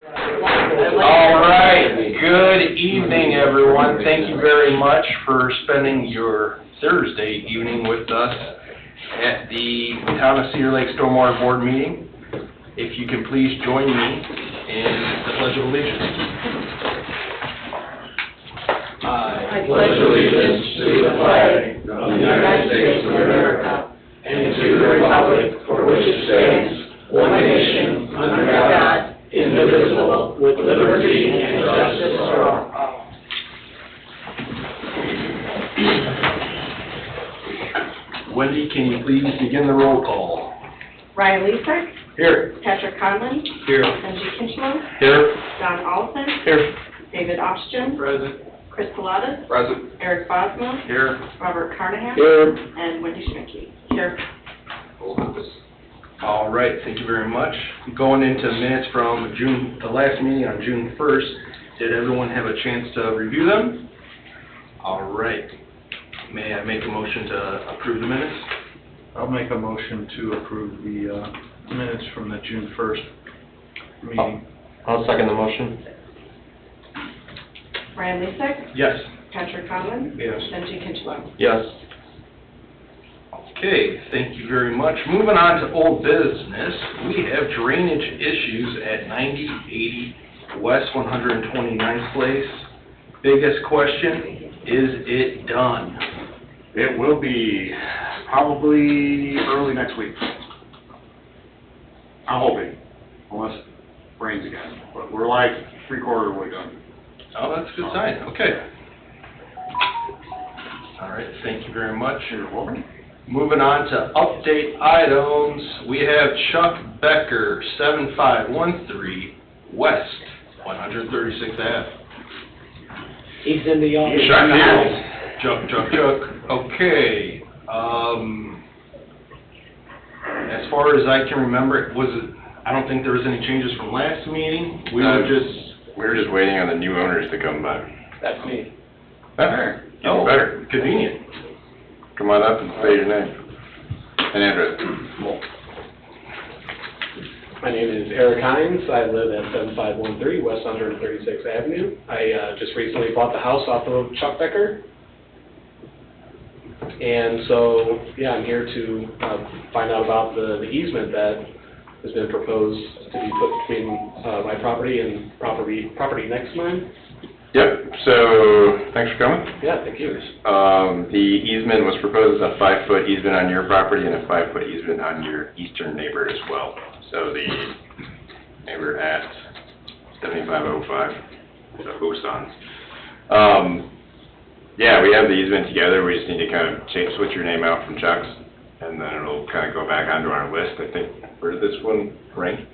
All right, good evening, everyone. Thank you very much for spending your Thursday evening with us at the Town of Cedar Lake Stormwater Board meeting. If you can please join me in the Pledge of Allegiance. I pledge allegiance to the flag of the United States of America and to the republic for which it stands, one nation, under God, indivisible, with liberty and justice for all. Wendy, can you please begin the roll call? Ryan Leesick. Here. Patrick Conlon. Here. Benji Kinchlow. Here. Don Allison. Here. David Oshton. Present. Chris Pilatus. Present. Eric Bosma. Here. Robert Carnahan. Here. And Wendy Schmidt. Here. All right, thank you very much. Going into minutes from the last meeting on June 1st, did everyone have a chance to review them? All right. May I make a motion to approve the minutes? I'll make a motion to approve the minutes from the June 1st meeting. I'll second the motion. Ryan Leesick. Yes. Patrick Conlon. Yes. Benji Kinchlow. Yes. Okay, thank you very much. Moving on to old business, we have drainage issues at 9080 West 129th Place. Biggest question, is it done? It will be probably early next week. I'm hoping, unless it rains again. But we're like three-quarter way done. Oh, that's a good sign, okay. All right, thank you very much. You're welcome. Moving on to update items, we have Chuck Becker, 7513 West 136th Ave. He's in the office. Chuck here. Chuck. Okay. As far as I can remember, I don't think there was any changes from last meeting. We were just waiting on the new owners to come by. That's me. Better. Oh, Better. Convenient. Come on up and say your name and address. My name is Eric Hines. I live at 7513 West 136th Avenue. I just recently bought the house off of Chuck Becker. And so, yeah, I'm here to find out about the easement that has been proposed to be put between my property and property next to mine. Yep, so thanks for coming. Yeah, thank you. The easement was proposed as a 5-foot easement on your property and a 5-foot easement on your eastern neighbor as well. So the neighbor at 7505, so Huson's. Yeah, we have the easement together. We just need to kind of switch your name out from Chuck's, and then it'll kind of go back onto our list. I think, where did this one rank?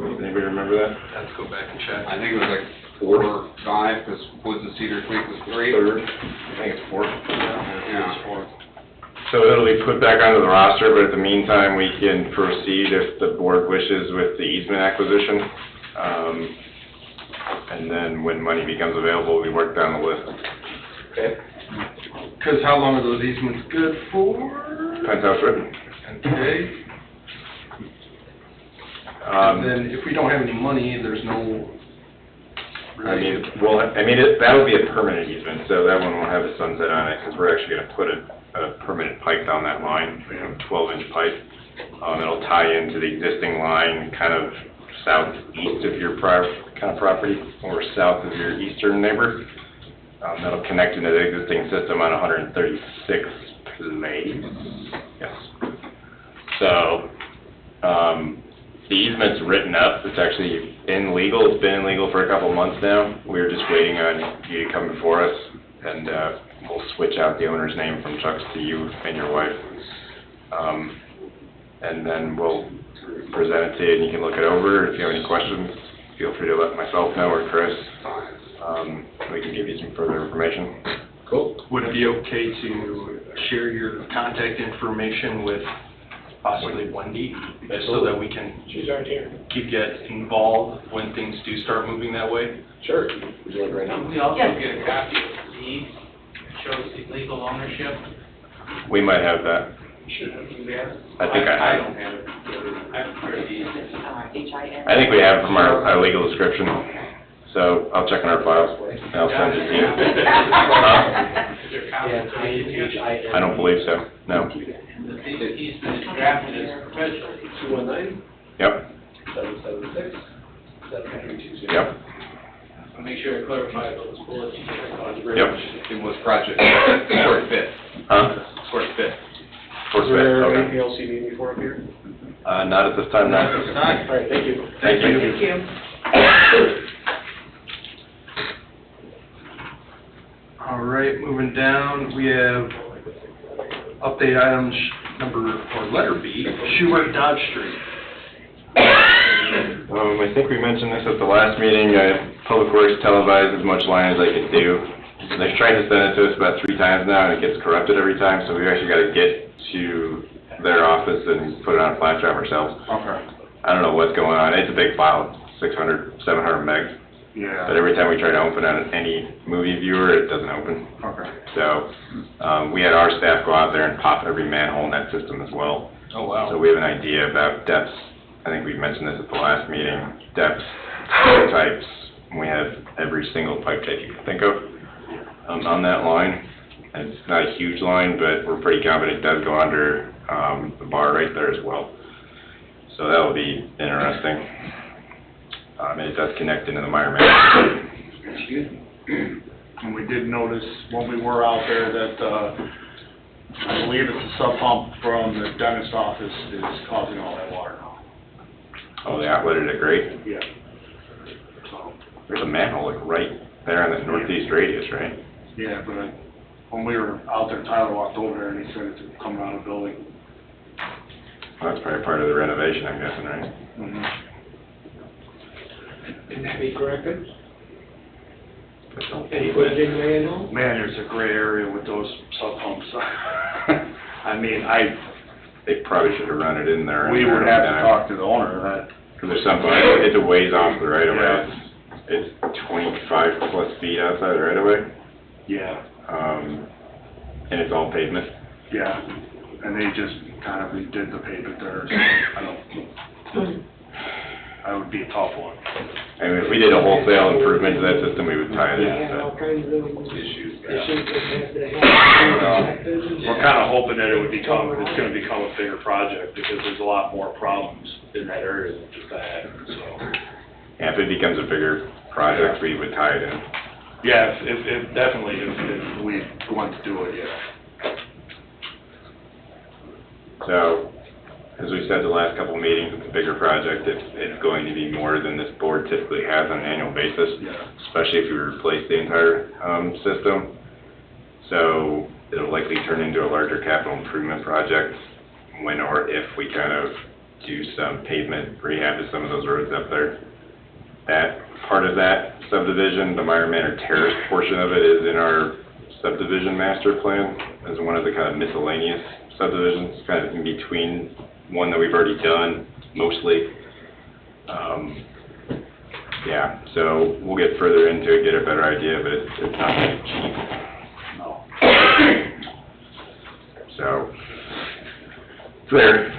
Anybody remember that? Let's go back and check. I think it was like 4 or 5, because Woods of Cedar Creek was 3. Third. I think it's fourth. Yeah. So it'll be put back onto the roster, but at the meantime, we can proceed if the board wishes with the easement acquisition. And then when money becomes available, we work down the list. Okay. Because how long are those easements good for? Depends how it's written. Okay. And then if we don't have any money, there's no... That'll be a permanent easement, so that one won't have a sunset on it, because we're actually going to put a permanent pipe down that line, 12-inch pipe. It'll tie into the existing line, kind of southeast of your property, or south of your eastern neighbor. That'll connect into the existing system on 136th Place. Yes. So, the easement's written up. It's actually in legal. It's been in legal for a couple months now. We're just waiting on you to come before us, and we'll switch out the owner's name from Chuck's to you and your wife. And then we'll present it to you, and you can look it over. If you have any questions, feel free to let myself know or Chris. We can give you some further information. Cool. Would it be okay to share your contact information with possibly Wendy, just so that we can She's already here. keep you involved when things do start moving that way? Sure. Would you like right now? We also Yes. get a copy of the deed that shows the legal ownership. We might have that. Should have you there. I think I have. don't have it. I've heard these. H-I-N. I think we have it from our legal description, so I'll check in our files, and I'll send it to you. Is there Yeah, comments made here? INHIN. I don't believe so, no. The easement is drafted as professional. 219 Yep, 776 7320. yep, I'll make sure I clarify those bullets. yep. It was project, square fit, Huh? square fit. Force Is there fit, anything okay. else you need before up here? Not at this time, no. All right, thank you. Thank you. Thank you. All right, moving down, we have update items letter B, Schubert Dodge Street. I think we mentioned this at the last meeting, Public Works televised as much line as I could do. They've tried to send it to us about 3 times now, and it gets corrupted every time, so we've actually got to get to their office and put it on a flash drive ourselves. Okay, I don't know what's going on, it's a big file, 600, 700 megs, but yeah, every time we try to open on any movie viewer, it doesn't open. okay. So, we had our staff go out there and pop every manhole in that system as well. Oh, wow. So we have an idea about depths. I think we mentioned this at the last meeting. Depths, types. We have every single pipe type you can think of on that line. And it's not a huge line, but we're pretty confident it does go under the bar right there as well. So that'll be interesting. And it does connect into the Meyer Manor. And we did notice when we were out there that, I believe it's a sub pump from the dentist office is causing all that water now. Oh, the outlet at a grate. Yeah. So, There's a manhole like right there on the northeast radius, right? yeah, but when we were out there, Tyler walked over there and he said it's coming out of the building. Well, that's probably part of the renovation, I'm guessing, right? Can that be corrected? But don't And pave put it it. in manual? Man, there's a gray area with those sub pumps. I mean, They probably should have run it in there. we would have to talk to the owner of that. Because there's something, it's a ways off the right of way. It's 25 plus feet outside the right of way. Yeah, And it's all pavement. yeah, and they just kind of redid the pavement there, so I don't, that would be a tough one. I mean, if we did a wholesale improvement to that system, we would tie it in, Yeah, all so. kinds of Issues. issues that have to happen. We're kind of hoping that it's gonna become a bigger project, because there's a lot more problems in that area than just that, so. Yeah, if it becomes a bigger project, we would tie it in. Yeah, if definitely, if we want to do it, yeah. So, as we said the last couple of meetings, it's a bigger project. It's going to be more than this board typically has on an annual basis, Yeah. especially if we replace the entire system. So it'll likely turn into a larger capital improvement project when or if we kind of do some pavement rehab to some of those roads up there. That part of that subdivision, the Meyer Manor Terrace portion of it, is in our subdivision master plan as one of the kind of miscellaneous subdivisions, kind of in between one that we've already done, mostly. Yeah, so we'll get further into it, get a better idea, but it's not very cheap. No. So, it's there.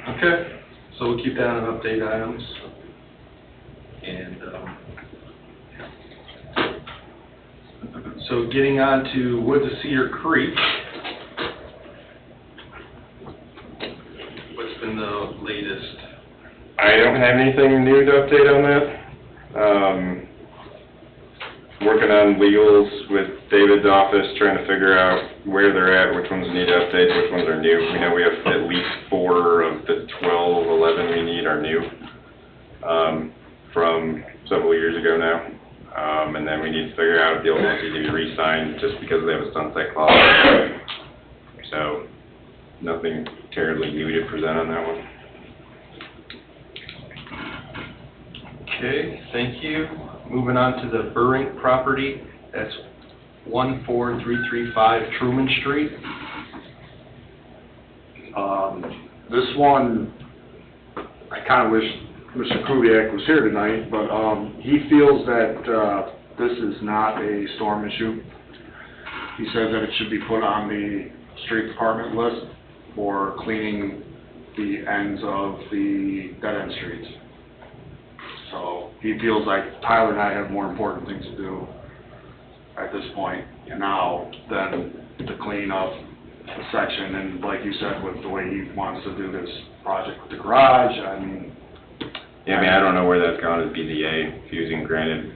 Okay, so we'll keep that on update items. And, so getting on to Woods of Cedar Creek. What's been the latest? I don't have anything new to update on that. Working on legals with David's office, trying to figure out where they're at, which ones need updates, which ones are new. We know we have at least 4 of the 12, 11 we need are new, from several years ago now. And then we need to figure out if the old ones need to be re-signed just because they have a sunset clause. So, nothing terribly new to present on that one. Okay, thank you. Moving on to the Burink property, that's 14335 Truman Street. This one, I kind of wish Mr. Kubiak was here tonight, but he feels that this is not a storm issue. He says that it should be put on the street department list for cleaning the ends of the dead-end streets. So he feels like Tyler and I have more important things to do at this point now than to clean up the section. And like you said, with the way he wants to do this project with the garage, I mean... Yeah, I mean, I don't know where that's gone with BZA, if he was even granted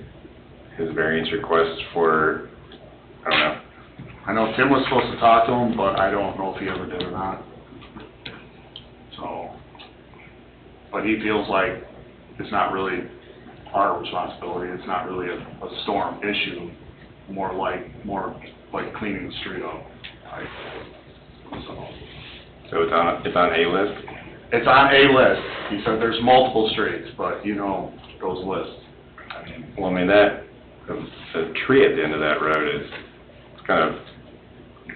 his variance request for, I don't know. I know Tim was supposed to talk to him, but I don't know if he ever did or not. So, but he feels like it's not really our responsibility, it's not really a storm issue, more like cleaning the street up. So it's on A list? It's on a list. He said there's multiple streets, but you know those lists. I mean, Well, I mean, the tree at the end of that road is kind of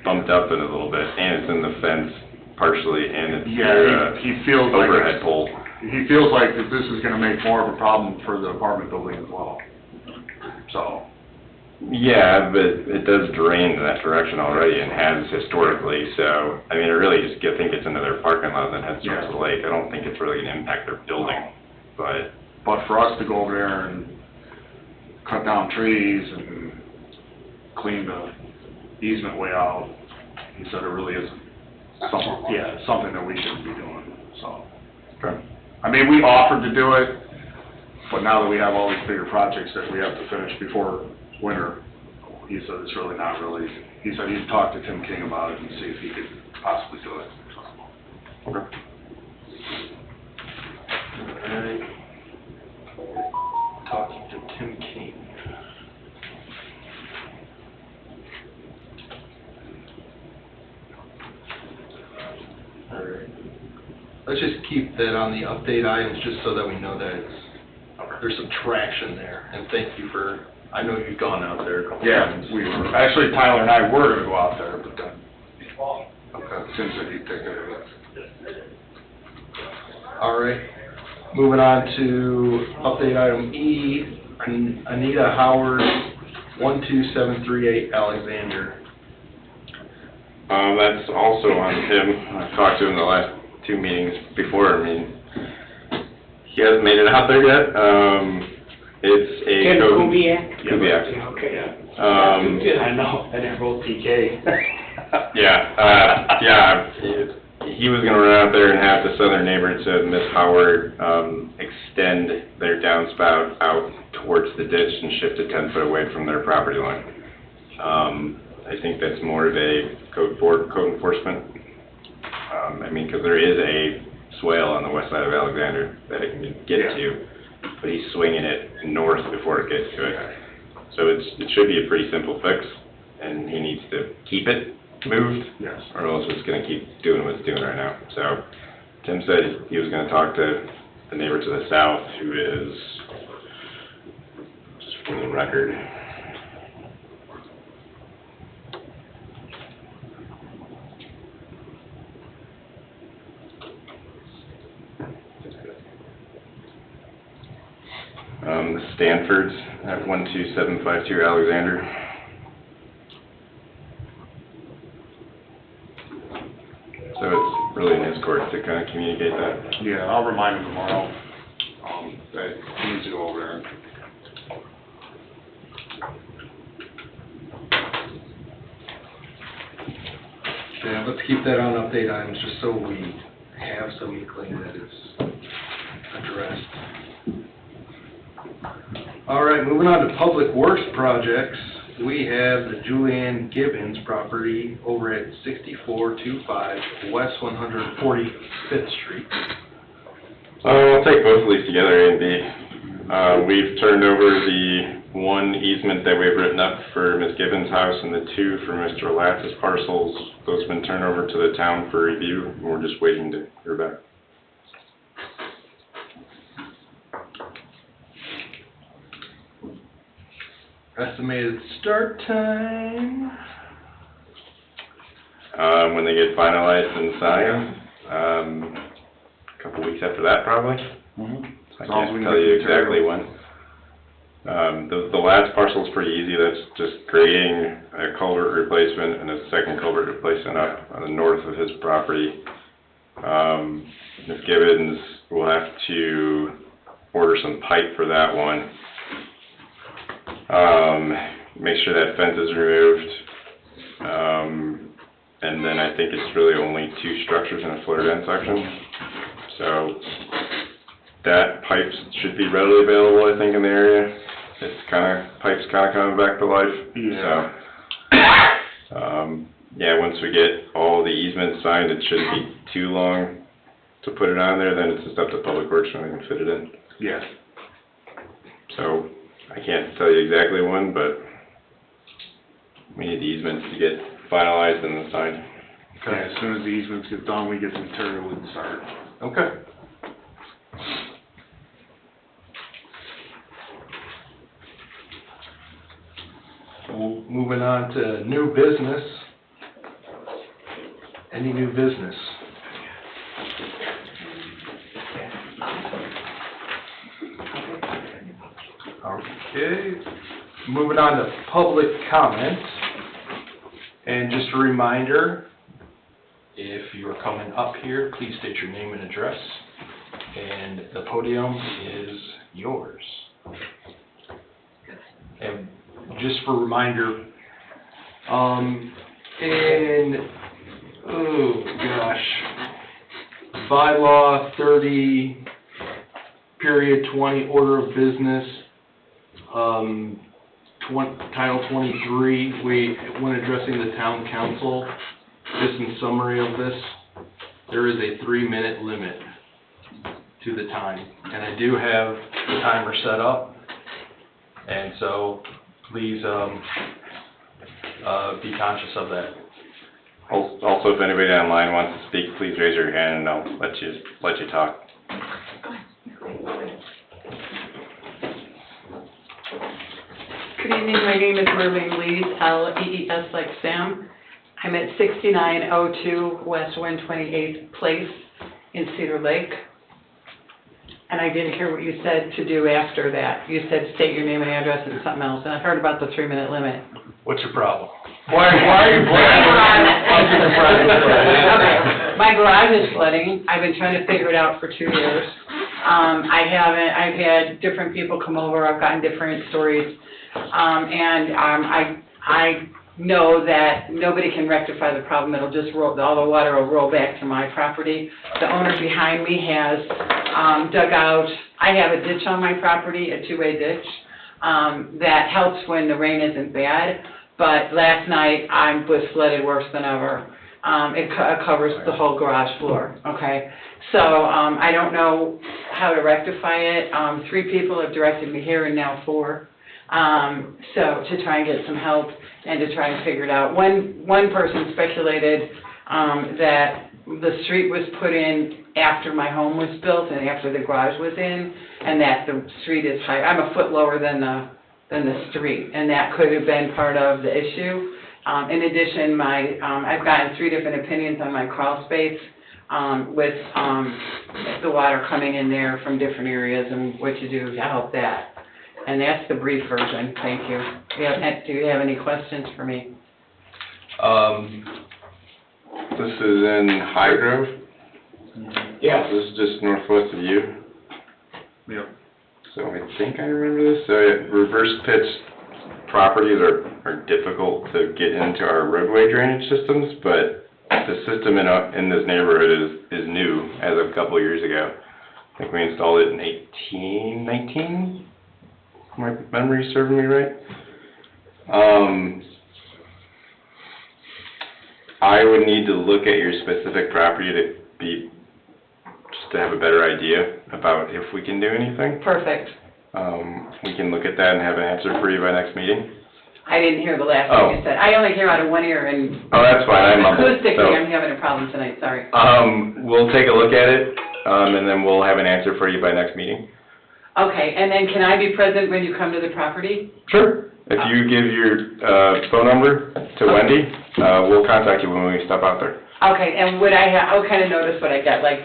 bumped up in a little bit, and it's in the fence partially, and it's he feels like overhead pole. he feels like that this is going to make more of a problem for the apartment building as well. So, Yeah, but it does drain in that direction already and has historically, so, I mean, it really just think it's into their parking lot and then heads towards the lake. I don't think it's really gonna impact their building, but, but for us to go over there and cut down trees and clean the easement way out, he said it really isn't something that we shouldn't be doing, so. okay. I mean, we offered to do it, but now that we have all these bigger projects that we have to finish before winter, he said it's really not really, he said he'd talk to Tim King about it and see if he could possibly do it. Okay. Alright. Talking to Tim King. Alright. Let's just keep that on the update items, just so that we know that there's some traction there. And thank you for, I know you've gone out there a couple times. Yeah, we were, actually Tyler and I were gonna go out there, but then Okay. Tim said he'd take care of it. All right, moving on to update item E, Anita Howard, 12738 Alexander. That's also on him. I've talked to him the last 2 meetings before. I mean, he hasn't made it out there yet. It's a Ken code. Kubiak? Kubiak. Okay. I know, and it wrote PK. He was gonna run out there and have the southern neighbor, it said, Miss Howard, extend their downspout out towards the ditch and shift it 10 foot away from their property line. I think that's more of a code enforcement. I mean, because there is a swale on the west side of Alexander that it can get to, but he's swinging it north before it gets to it. So it should be a pretty simple fix, and he needs to keep it moved, Yes. or else it's gonna keep doing what it's doing right now. So Tim said he was gonna talk to the neighbor to the south, who is, just for the record, the Stanfords at 12752 Alexander. So it's really in his court to kind of communicate that. Yeah, I'll remind him tomorrow, that he needs to go over there. Yeah, let's keep that on update items, just so we have some inkling that it's addressed. All right, moving on to public works projects. We have the Julianne Gibbons property over at 6425 West 145th Street. I'll take both of these together, A and B. We've turned over the one easement that we've written up for Ms. Gibbons' house and the 2 for Mr. Latz's parcels. Those have been turned over to the town for review, and we're just waiting to hear back. Estimated start time. When they get finalized and signed, a couple weeks after that probably. I As long as we can't can tell get you the exactly material. when. The last parcel's pretty easy. That's just creating a culvert replacement and a second culvert replacement up on the north of his property. Ms. Gibbons will have to order some pipe for that one. Make sure that fence is removed. And then I think it's really only 2 structures in a floated end section. So that pipe should be readily available, I think, in the area. Pipe's kinda coming back to life. Yeah. So, yeah, once we get all the easements signed, it shouldn't be too long to put it on there, then it's just up to Public Works when they can fit it in. Yes. So, I can't tell you exactly when, but we need the easements to get finalized and then signed. Okay, as soon as the easements get done, we get the material and start. Okay. So moving on to new business. Any new business? Okay, moving on to public comment. And just a reminder, if you are coming up here, please state your name and address, and the podium is yours. And just for reminder, bylaw 30, period 20, order of business, Title 23, when addressing the town council, just in summary of this, there is a 3-minute limit to the time. And I do have the timer set up, and so please be conscious of that. Also, if anybody online wants to speak, please raise your hand and I'll let you talk. Good evening, my name is Merlene Lees, L-E-E-S like Sam. I'm at 6902 West 128th Place in Cedar Lake. And I didn't hear what you said to do after that. You said state your name and address and something else, and I heard about the 3-minute limit. What's your problem? Why are you Okay, my garage is flooding. I've been trying to figure it out for 2 years. I've had different people come over, I've gotten different stories. I know that nobody can rectify the problem. It'll just roll, all the water will roll back to my property. The owner behind me has dug out, I have a ditch on my property, a 2-way ditch, that helps when the rain isn't bad. But last night, I was flooded worse than ever. It covers the whole garage floor, okay? So I don't know how to rectify it. 3 people have directed me here and now 4. So to try and get some help and to try and figure it out. One person speculated that the street was put in after my home was built and after the garage was in, and that the street is high. I'm a foot lower than the street, and that could have been part of the issue. In addition, I've gotten 3 different opinions on my crawl space with the water coming in there from different areas and what to do to help that. And that's the brief version. Thank you. Do you have any questions for me? This is in Highgrove? Yes. This is just northwest of you? Yep. So I think I remember this. So reverse pitch properties are difficult to get into our roadway drainage systems, but the system in this neighborhood is new as of a couple of years ago. I think we installed it in 19, my memory's serving me right. I would need to look at your specific property just to have a better idea about if we can do anything. Perfect. We can look at that and have an answer for you by next meeting. I didn't hear the last thing you said. I only hear out of one ear, and Oh, that's fine, I mumbled. acoustically, I'm having a problem tonight, sorry. We'll take a look at it, and then we'll have an answer for you by next meeting. Okay, and then can I be present when you come to the property? Sure. If you give your phone number to Wendy, we'll contact you when we stop out there. Okay, and what kind of notice would I get, like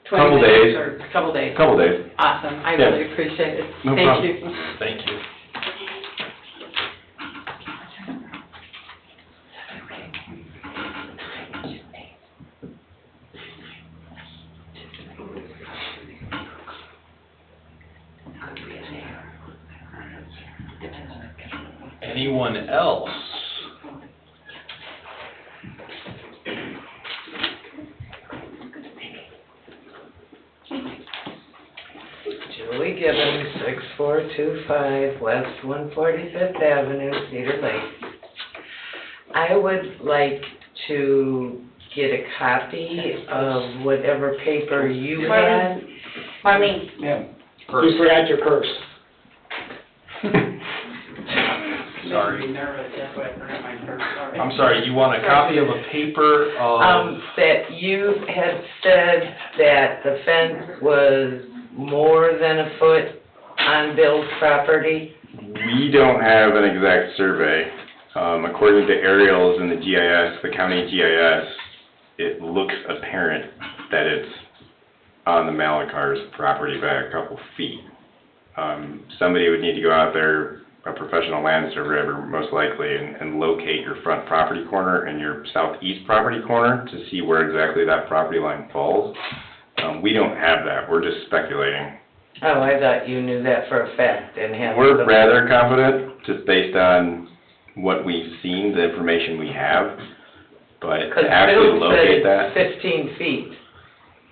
20 Couple minutes days. or a couple days? Couple days. Awesome, I Yeah. really appreciate it. No Thank problem. you. Thank you. Anyone else? Julie Gibbons, 6425 West 145th Avenue, Cedar Lake. I would like to get a copy of whatever paper you had. Marlene, You forgot your purse. Sorry. Makes me nervous, that's why I forgot my purse, sorry. I'm sorry, you want a copy of a paper of, That you had said that the fence was more than a foot on Bill's property. We don't have an exact survey. According to aerials in the GIS, the county GIS, it looks apparent that it's on the Malakar's property by a couple feet. Somebody would need to go out there, a professional land surveyor most likely, and locate your front property corner and your southeast property corner to see where exactly that property line falls. We don't have that, we're just speculating. Oh, I thought you knew that for a fact and had. We're rather confident, just based on what we've seen, the information we have, but to actually locate that. Because Bill said 15 feet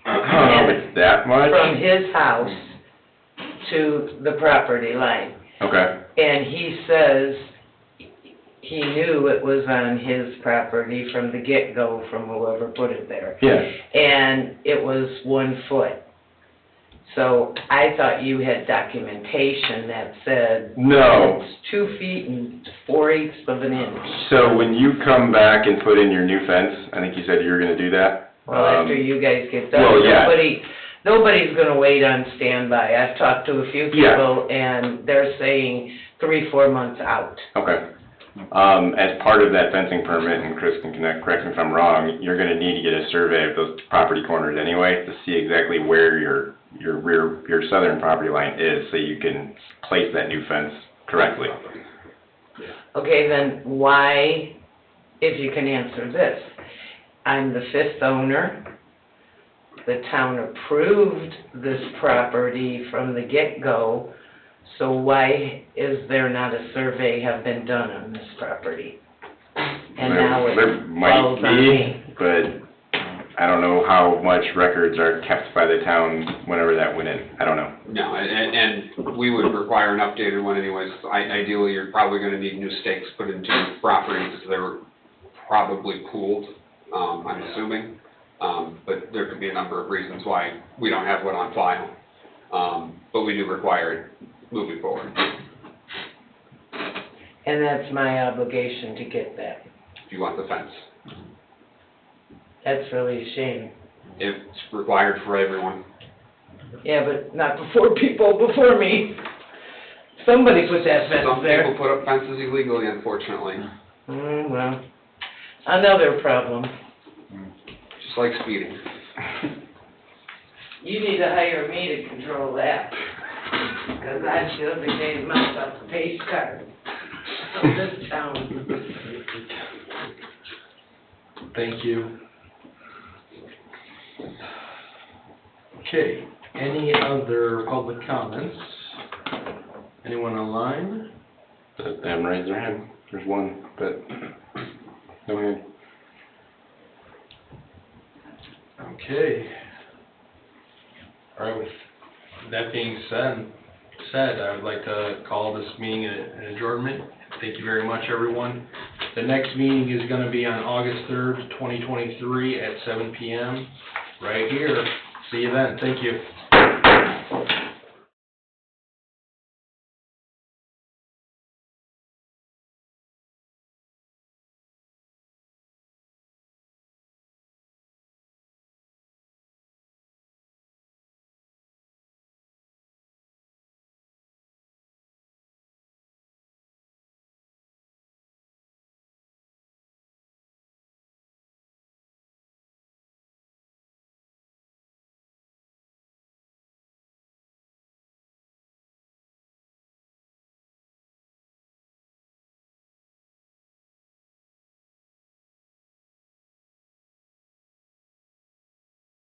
It's that much? from his house to the property line. Okay, And he says he knew it was on his property from the get-go, from whoever put it there. yeah. And it was 1 foot. So I thought you had documentation that said. No. It's 2 feet and 4/8 of an inch. So when you come back and put in your new fence, I think you said you were gonna do that? Well, after you guys get done. well, yeah. Nobody's gonna wait on standby. I've talked to a few Yeah. people and they're saying 3-4 months out. Okay. As part of that fencing permit, and Chris can correct me if I'm wrong, you're gonna need to get a survey of those property corners anyway, to see exactly where your southern property line is, so you can place that new fence correctly. Okay, then why, if you can answer this, I'm the 5th owner. The town approved this property from the get-go, so why is there not a survey have been done on this property? And now There it might falls on be, me. but I don't know how much records are kept by the town whenever that went in. I don't know. No, and we would require an updated one anyways. Ideally, you're probably gonna need new stakes put into your property, because they're probably pooled, I'm assuming. But there could be a number of reasons why we don't have one on file. But we do require it moving forward. And that's my obligation to get that. If you want the fence, That's really a shame. it's required for everyone. Yeah, but not before people before me. Somebody put that fence Some there. people put up fences illegally, unfortunately, Well, another problem. just like speeding. You need to hire me to control that. Because I should have gave myself a pace card of this town. thank you. Okay, any other public comments? Anyone online? They haven't raised their hand. There's one, but no hand. Okay. All right, with that being said, I would like to call this meeting an adjournment. Thank you very much, everyone. The next meeting is gonna be on August 3rd, 2023 at 7 PM, right here. See you then, thank you.